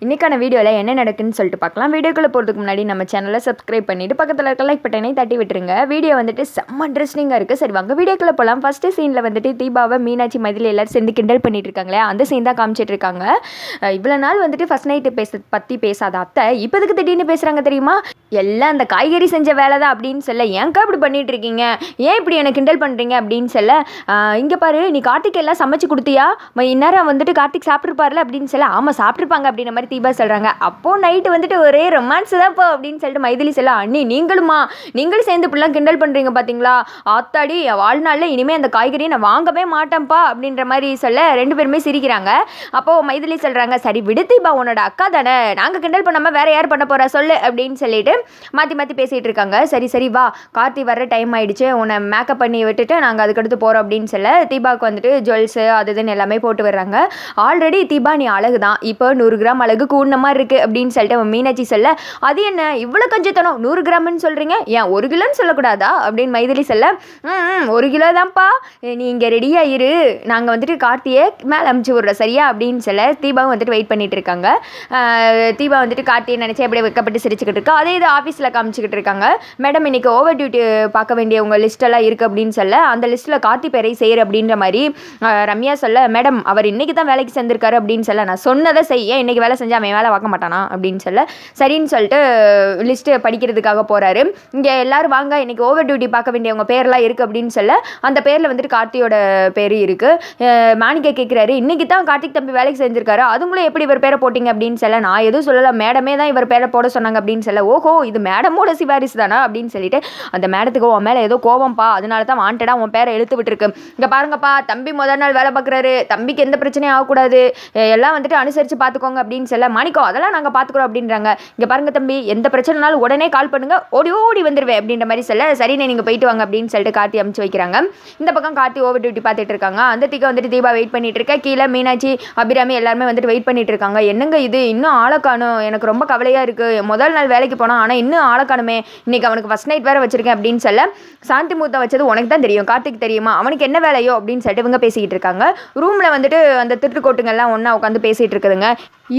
இன்றைக்கான வீடியோவில் என்ன நடக்குன்னு சொல்லிட்டு பார்க்கலாம். வீடியோக்குள்ளே போகிறதுக்கு முன்னாடி நம்ம சேனலை சப்ஸ்கிரைப் பண்ணிவிட்டு பக்கத்தில் இருக்க லைக் பட்டனை தட்டி விட்டுருங்க. வீடியோ வந்துட்டு செம்ம இன்ட்ரெஸ்டிங்காக இருக்குது. சரி வாங்க வீடியோக்குள்ளே போகலாம். ஃபஸ்ட்டு சீனில் வந்துட்டு தீபாவை மீனாட்சி மைதிலி எல்லோரும் சேர்ந்து கிண்டல் பண்ணிட்டு இருக்காங்களே, அந்த சீன் தான் காமிச்சிட்டு இருக்காங்க. இவ்வளோ நாள் வந்துட்டு ஃபஸ்ட் நைட்டு பற்றி பேசாத அத்தை இப்போதுக்கு திடீர்னு பேசுகிறாங்க தெரியுமா? எல்லாம் அந்த காய்கறி செஞ்ச வேலை தான் அப்படின்னு சொல்ல, ஏன்க்கா இப்படி பண்ணிட்டு இருக்கீங்க, ஏன் இப்படி எனக்கு கிண்டல் பண்ணுறீங்க அப்படின்னு சொல்ல, இங்கே பாரு நீ கார்த்திக் எல்லாம் சமைச்சு கொடுத்தியா, இந்நேரம் வந்துட்டு கார்த்திக் சாப்பிட்ருப்பார்ல அப்படின்னு சொல்ல, ஆமாம் சாப்பிட்ருப்பாங்க அப்படின்ற மாதிரி தீபா சொல்கிறாங்க. அப்போது நைட்டு வந்துட்டு ஒரே ரொமான்ஸ் தான்ப்பா அப்படின்னு சொல்லிட்டு மைதிலி சொல்ல, அண்ணி நீங்களும் சேர்ந்து இப்படிலாம் கிண்டல் பண்ணுறீங்க பார்த்தீங்களா, ஆத்தாடி வாழ்நாளில் இனிமேல் அந்த காய்கறியை நான் வாங்கவே மாட்டேன்ப்பா அப்படின்ற மாதிரி சொல்ல ரெண்டு பேருமே சிரிக்கிறாங்க. அப்போது மைதிலி சொல்கிறாங்க, சரி விடு தீபா உன்னோட அக்கா தானே, நாங்கள் கிண்டல் பண்ணாமல் வேறு யார் பண்ண போகிறா சொல்லு அப்படின்னு சொல்லிட்டு மாற்றி பேசிகிட்டு இருக்காங்க. சரி வா கார்த்தி வர்ற டைம் ஆகிடுச்சு, உன்னை மேக்கப் பண்ணி விட்டுட்டு நாங்கள் அதுக்கடுத்து போகிறோம் அப்படின்னு சொல்ல தீபாவுக்கு வந்துட்டு ஜுவல்ஸு அது இதுன்னு எல்லாமே போட்டு வர்றாங்க. ஆல்ரெடி தீபா நீ அழகு தான், இப்போ 100 கிராம் அழகு கூடின மாதிரி இருக்குது அப்படின்னு சொல்லிட்டு அவன் மீனாட்சி சொல்ல, அது என்ன இவ்வளோ கஞ்சத்தனம் 100 கிராம்னு சொல்கிறீங்க, ஏன் 1 கிலோன்னு சொல்லக்கூடாதா அப்படின்னு மைதிலி சொல்ல, 1 கிலோ தான்ப்பா, நீ இங்கே ரெடியாக இரு, நாங்கள் வந்துட்டு கார்த்தியை மேலே அமுச்சு விட்றோம் சரியா அப்படின்னு சொல்ல தீபாவும் வந்துட்டு வெயிட் பண்ணிட்டு இருக்காங்க. தீபா வந்துட்டு கார்த்தியை நினச்சி அப்படியே வைக்கப்பட்டு சிரிச்சுக்கிட்டு இருக்கா. அதே இது ஆஃபீஸில் காமிச்சிக்கிட்டு இருக்காங்க. மேடம் இன்னைக்கு ஓவர் டியூட்டி பார்க்க வேண்டிய உங்கள் லிஸ்ட்டெல்லாம் இருக்குது அப்படின்னு சொல்ல, அந்த லிஸ்ட்டில் கார்த்தி பேரை செய்கிற அப்படின்ற மாதிரி ரம்யா சொல்ல, மேடம் அவர் இன்றைக்கி தான் வேலைக்கு சேர்ந்திருக்காரு அப்படின்னு சொல்ல, நான் சொன்னதை செய்ய இன்றைக்கி வேலை செஞ்சால் அவன் வேலை பார்க்க மாட்டானா அப்படின்னு சொல்ல, சரின்னு சொல்லிட்டு லிஸ்ட்டு படிக்கிறதுக்காக போகிறாரு. இங்கே எல்லோரும் வாங்க இன்றைக்கி ஓவர் டியூட்டி பார்க்க வேண்டியவங்க பேரெலாம் இருக்குது அப்படின்னு சொல்ல, அந்த பேரில் வந்துட்டு கார்த்தியோட பேர் இருக்குது. மாணிக்க கேட்குறாரு, இன்றைக்கி தான் கார்த்திக் தம்பி வேலைக்கு செஞ்சுருக்காரு, அதுங்களும் எப்படி இவர் பேரை போட்டிங்க அப்படின்னு சொல்ல, நான் எதுவும் சொல்லலை, மேடமே தான் இவர் பேரை போட சொன்னாங்க அப்படின்னு சொல்ல, ஓஹோ இது மேடமோட சிபாரிசு தானா அப்படின்னு சொல்லிட்டு, அந்த மேடத்துக்கு உன் மேலே ஏதோ கோவம்ப்பா, அதனால தான் வாண்டடாக உன் பேரை எழுத்து விட்டுருக்கு, இங்கே பாருங்கப்பா தம்பி முதல் நாள் வேலை பார்க்குறாரு, தம்பிக்கு எந்த பிரச்சனையும் ஆகக்கூடாது, எல்லாம் வந்துட்டு அனுசரித்து பார்த்துக்கோங்க அப்படின்னு சொல்ல, மாணிக்கோ அதெல்லாம் நாங்கள் பார்த்துக்குறோம் அப்படின்றாங்க. இங்கே பாருங்க தம்பி எந்த பிரச்சனைனாலும் உடனே கால் பண்ணுங்க, ஓடி வந்துடுவேன் அப்படின்ற மாதிரி சொல்ல, சரிண்ணே நீங்கள் போயிட்டு வாங்க அப்படின்னு சொல்லிட்டு கார்த்தி அமுச்சு வைக்கிறாங்க. இந்த பக்கம் கார்த்தி ஓவர் டியூட்டி பார்த்துட்டு இருக்காங்க. அந்த திக்க வந்துட்டு தீபா வெயிட் பண்ணிட்டு இருக்க, கீழே மீனாட்சி அபிராமி எல்லாருமே வந்துட்டு வெயிட் பண்ணிட்டு இருக்காங்க. என்னங்க இது இன்னும் ஆளை காணும், எனக்கு ரொம்ப கவலையாக இருக்குது, முதல் நாள் வேலைக்கு போனால் ஆனால் இன்னும் ஆளை காணுமே, இன்னைக்கு அவனுக்கு ஃபர்ஸ்ட் நைட் வேறு வச்சிருக்கேன் அப்படின்னு சொல்ல, சாந்தி முகூர்த்தம் வச்சது உனக்கு தான் தெரியும், கார்த்திக் தெரியுமா, அவனுக்கு என்ன வேலையோ அப்படின்னு சொல்லிட்டு இவங்க பேசிக்கிட்டு இருக்காங்க. ரூமில் வந்துட்டு அந்த திருட்டுக்கோட்டுங்கெல்லாம் ஒன்றா உட்காந்து பேசிகிட்டு இருக்குதுங்க.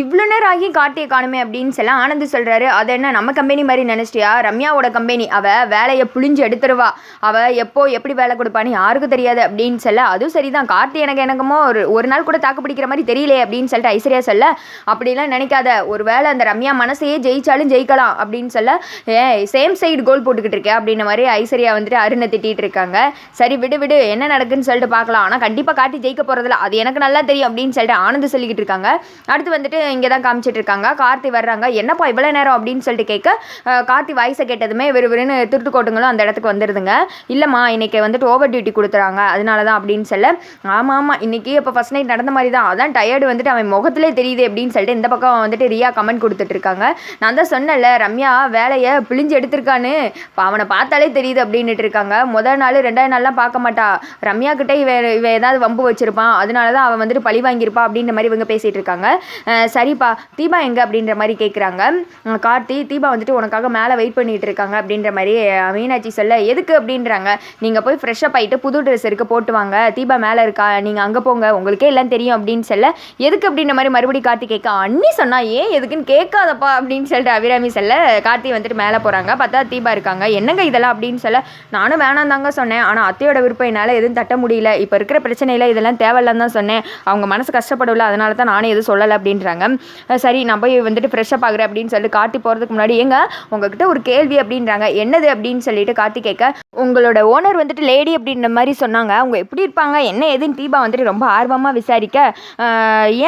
இவ்வளோ நேரம் ஆகி கார்த்தியை காணுமே அப்படின்னு சொல்ல ஆனந்த் சொல்கிறாரு, அது என்ன நம்ம கம்பெனி மாதிரி நினச்சிட்டியா, ரம்யாவோட கம்பெனி, அவள் வேலையை புழிஞ்சு எடுத்துருவா, அவள் எப்போ எப்படி வேலை கொடுப்பான்னு யாருக்கும் தெரியாது அப்படின்னு சொல்ல, அதுவும் சரிதான் கார்த்தி எனக்குமோ ஒரு நாள் கூட தாக்கு பிடிக்கிற மாதிரி தெரியலே அப்படின்னு சொல்லிட்டு ஐஸ்வர்யா சொல்ல, அப்படிலாம் நினைக்காத, ஒரு வேளை அந்த ரம்யா மனசையே ஜெயிச்சாலும் ஜெயிக்கலாம் அப்படின்னு சொல்ல, சேம் சைடு கோல் போட்டுக்கிட்டு இருக்கேன் அப்படின்ற மாதிரி ஐஸ்வர்யா வந்துட்டு அருணை திட்டிகிட்டு இருக்காங்க. சரி விடு என்ன நடக்குன்னு சொல்லிட்டு பார்க்கலாம், ஆனால் கண்டிப்பாக கார்த்தி ஜெயிக்க போகிறதில்ல அது எனக்கு நல்லா தெரியும் அப்படின்னு சொல்லிட்டு ஆனந்த் சொல்லிக்கிட்டு இருக்காங்க. அடுத்து வந்துட்டு இங்கே தான் காமிச்சிட்டு இருக்காங்க. கார்த்தி வர்றாங்க, என்னப்பா இவ்வளோ நேரம் அப்படின்னு சொல்லிட்டு கேட்க, கார்த்தி வாய்ஸை கேட்டதுமே விறுவிறுன்னு திருட்டுக்கோட்டுங்களும் அந்த இடத்துக்கு வந்துடுதுங்க. இல்லைம்மா இன்னைக்கு வந்துட்டு ஓவர் டியூட்டி கொடுத்துறாங்க அதனால தான் அப்படின்னு சொல்ல, ஆமாம் இன்னைக்கு இப்போ ஃபர்ஸ்ட் நைட் நடந்த மாதிரி தான், அதான் டயர்டு வந்துட்டு அவன் முகத்திலே தெரியுது அப்படின்னு சொல்லிட்டு இந்த பக்கம் வந்துட்டு ரியா கமெண்ட் கொடுத்துட்டு இருக்காங்க. நான் தான் சொன்னல ரம்யா வேலையை பிழிஞ்சு எடுத்திருக்கான்னு, இப்போ அவனை பார்த்தாலே தெரியுது அப்படின்ட்டு இருக்காங்க. முதல் நாள் 2வது நாள்லாம் பார்க்க மாட்டா, ரம்யா கிட்டே இவ ஏதாவது வம்பு வச்சிருப்பான், அதனால தான் அவன் வந்துட்டு பழி வாங்கியிருப்பா அப்படின்ற மாதிரி இவங்க பேசிகிட்டு இருக்காங்க. சரிப்பா தீபா எங்கே அப்படின்ற மாதிரி கேட்குறாங்க. கார்த்தி தீபா வந்துட்டு உனக்காக மேலே வெயிட் பண்ணிகிட்டு இருக்காங்க அப்படின்ற மாதிரி மீனாட்சி சொல்ல, எதுக்கு அப்படின்றாங்க. நீங்கள் போய் ஃப்ரெஷ்ஷப் ஆகிட்டு புது ட்ரெஸ் இருக்க போட்டு வாங்க, தீபா மேலே இருக்கா, நீங்கள் அங்கே போங்க உங்களுக்கே எல்லாம் தெரியும் அப்படின்னு சொல்ல, எதுக்கு அப்படின்ற மாதிரி மறுபடியும் கார்த்தி கேட்க, அண்ணி சொன்னா ஏன் எதுக்குன்னு கேட்காதப்பா அப்படின்னு சொல்லிட்டு அபிராமி சொல்ல, கார்த்தி வந்துட்டு மேலே போகிறாங்க. பார்த்தா தீபா இருக்காங்க. என்னங்க இதெல்லாம் அப்படின்னு சொல்ல, நானும் வேணாம் தாங்க சொன்னேன், ஆனால் அத்தையோட விருப்பம் என்னால் எதுவும் தட்ட முடியல, இப்போ இருக்கிற பிரச்சனையில் இதெல்லாம் தேவையில்லன்னு தான் சொன்னேன், அவங்க மனசு கஷ்டப்படல அதனால தான் நானே எதுவும் சொல்லலை அப்படின்றாங்க. சரி நான் போய் வந்துட்டு ஃப்ரெஷ்ஷப் ஆகுறேன் அப்படின்னு சொல்லி கார்த்தி போகிறதுக்கு முன்னாடி, ஏங்க உங்ககிட்ட ஒரு கேள்வி அப்படின்றாங்க. என்னது அப்படின்னு சொல்லிட்டு கார்த்தி கேட்க, உங்களோட ஓனர் வந்துட்டு லேடி அப்படின்ற மாதிரி சொன்னாங்க, அவங்க எப்படி இருப்பாங்க என்ன எதுன்னு தீபா வந்துட்டு ரொம்ப ஆர்வமாக விசாரிக்க,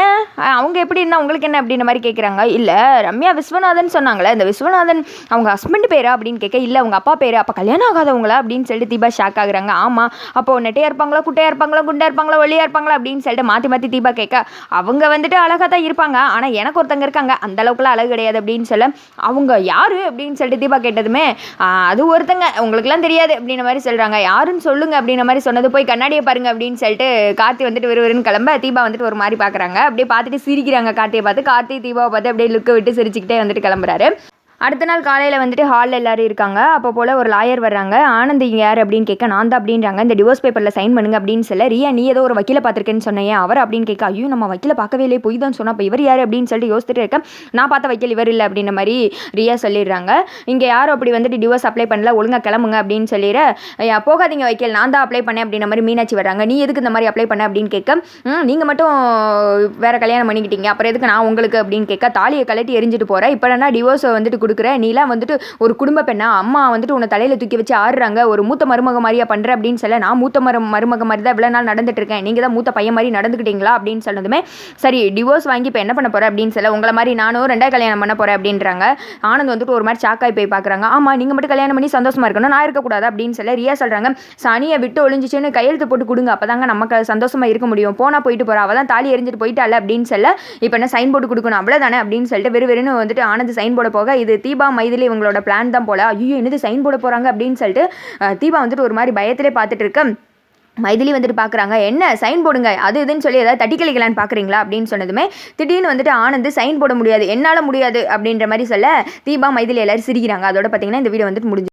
ஏன் அவங்க எப்படி இருந்தால் உங்களுக்கு என்ன அப்படின்ற மாதிரி கேட்குறாங்க. இல்லை ரம்யா விஸ்வநாதன் சொன்னாங்களே, இந்த விஸ்வநாதன் அவங்க ஹஸ்பண்ட் பேரா அப்படின்னு கேட்க, இல்லை அவங்க அப்பா பேர், அப்போ கல்யாணம் ஆகாதவங்களா அப்படின்னு சொல்லிட்டு தீபா ஷாக் ஆகுறாங்க. ஆமாம் அப்போது நெட்டையாக இருப்பாங்களா குட்டையாக இருப்பாங்களா குண்டாக இருப்பாங்களா ஒல்லியாக இருப்பாங்களா அப்படின்னு சொல்லிட்டு மாற்றி தீபா கேட்க, அவங்க வந்துட்டு அழகாக தான் இருப்பாங்க, ஆனால் எனக்கு ஒருத்தங்க இருக்காங்க அந்த அளவுக்குலாம் அழகு கிடையாது அப்படின்னு சொல்ல, அவங்க யாரு அப்படின்னு சொல்லிட்டு தீபா கேட்டதுமே, அது ஒருத்தங்க உங்களுக்குலாம் தெரியாது அப்படின்ற மாதிரி சொல்கிறாங்க. யாருன்னு சொல்லுங்க அப்படின்ற மாதிரி சொன்னது, போய் கண்ணாடியை பாருங்க அப்படின்னு சொல்லிட்டு கார்த்தி வந்துட்டு விறுவிறுன்னு கிளம்ப தீபா வந்துட்டு ஒரு மாதிரி பார்க்குறாங்க. அப்படியே பார்த்துட்டு சிரிக்கிறாங்க கார்த்தியை பார்த்து. கார்த்தி தீபாவை பார்த்து அப்படியே லுக்கை விட்டு சிரிச்சுக்கிட்டே வந்துட்டு கிளம்புறாரு. அடுத்த நாள் காலையில் வந்துட்டு ஹாலில் எல்லோரும் இருக்காங்க. அப்போ போல் ஒரு லாயர் வர்றாங்க. ஆனந்த் இங்கே யார் அப்படின்னு கேட்க, நான் தான் அப்படின்றாங்க. இந்த டிவோர்ஸ் பேப்பரில் சைன் பண்ணுங்க அப்படின்னு சொல்ல, ரியா நீ ஏதோ ஒரு வக்கீலை பார்த்துருக்கேன்னு சொன்னேன் அவர் அப்படின்னு கேட்க, ஐயோ நம்ம வக்கீலை பார்க்கவே இல்லையே, போய் தான் சொன்னால் இப்போ இவர் யார் அப்படின்னு சொல்லிட்டு யோசிச்சுட்டு இருக்கேன். நான் பார்த்த வக்கீல் இவர் இல்லை அப்படின்ற மாதிரி ரியா சொல்லிடுறாங்க. இங்கே யாரும் அப்படி வந்துட்டு டிவோர்ஸ் அப்ளை பண்ணல, ஒழுங்காக கிளம்புங்க அப்படின்னு சொல்லிடுற, போகாதீங்க வக்கீல் நான் தான் அப்ளை பண்ணேன் அப்படின்ற மாதிரி மீனாட்சி வர்றாங்க. நீ எதுக்கு இந்த மாதிரி அப்ளை பண்ண அப்படின்னு கேட்க, நீங்கள் மட்டும் வேறு கல்யாணம் பண்ணிக்கிட்டீங்க, அப்புறம் எதுக்கு நான் உங்களுக்கு அப்படின்னு கேட்க, தாலியை கழட்டி எரிஞ்சிட்டு போகிறேன், இப்போ என்ன டிவோர்ஸை வந்துட்டு கொடுக்குற, நீலாம் வந்துட்டு ஒரு குடும்ப பெண்ணா, அம்மா வந்துட்டு உன்னை தலையில் தூக்கி வச்சு ஆடுறாங்க, ஒரு மூத்த மருமக மாதிரியா பண்ணுற அப்படின்னு சொல்ல, நான் மூத்த மருமக மாதிரி தான் இவ்வளோ நாள் நடந்துட்டு இருக்கேன், நீங்கள் தான் மூத்த பையன் மாதிரி நடந்துக்கிட்டீங்களா அப்படின்னு சொன்னதுமே, சரி டிவோர்ஸ் வாங்கி இப்போ என்ன பண்ண போகிற அப்படின்னு சொல்ல, உங்களை மாதிரி நானும் 2வது கல்யாணம் பண்ண போகிறேன் அப்படின்றாங்க. ஆனந்த் வந்துட்டு ஒரு மாதிரி சாக்காய் போய் பார்க்குறாங்க. ஆமாம் நீங்கள் மட்டும் கல்யாணம் பண்ணி சந்தோஷமா இருக்கணும், நான் இருக்கக்கூடாது அப்படின்னு சொல்ல, ரியா சொல்கிறாங்க சனியை விட்டு ஒழிஞ்சிச்சுன்னு கையெழுத்து போட்டு கொடுங்க, அப்போ தாங்க நமக்கு சந்தோஷமா இருக்க முடியும், போனால் போயிட்டு போகிறா, அவள் தான் தாலி எரிஞ்சிட்டு போயிட்டால அப்படின்னு சொல்ல, இப்போ என்ன சைன் போட்டு கொடுக்கணும் அவ்வளோதானே அப்படின்னு சொல்லிட்டு வெறுன்னு வந்துட்டு ஆனந்த் சைன் போட போக, இது தீபா மைதிலி இவங்களோட பிளான் தான் போல, ஐயோ என்னது சைன் போட போகிறாங்க அப்படின்னு சொல்லிட்டு தீபா வந்துட்டு ஒரு மாதிரி பயத்திலே பார்த்துட்டு இருக்க, மைதிலி வந்துட்டு பார்க்குறாங்க, என்ன சைன் போடுங்க அது இதுன்னு சொல்லி ஏதாவது தட்டி கழிக்கலான்னு பார்க்குறீங்களா அப்படின்னு சொன்னதுமே, திடீர்னு வந்துட்டு ஆனந்த் சைன் போட முடியாது, என்னால் முடியாது அப்படின்ற மாதிரி சொல்ல, தீபா மைதிலி எல்லாரும் சிரிக்கிறாங்க. அதோட பார்த்தீங்கன்னா இந்த வீடியோ வந்துட்டு முடிஞ்சு.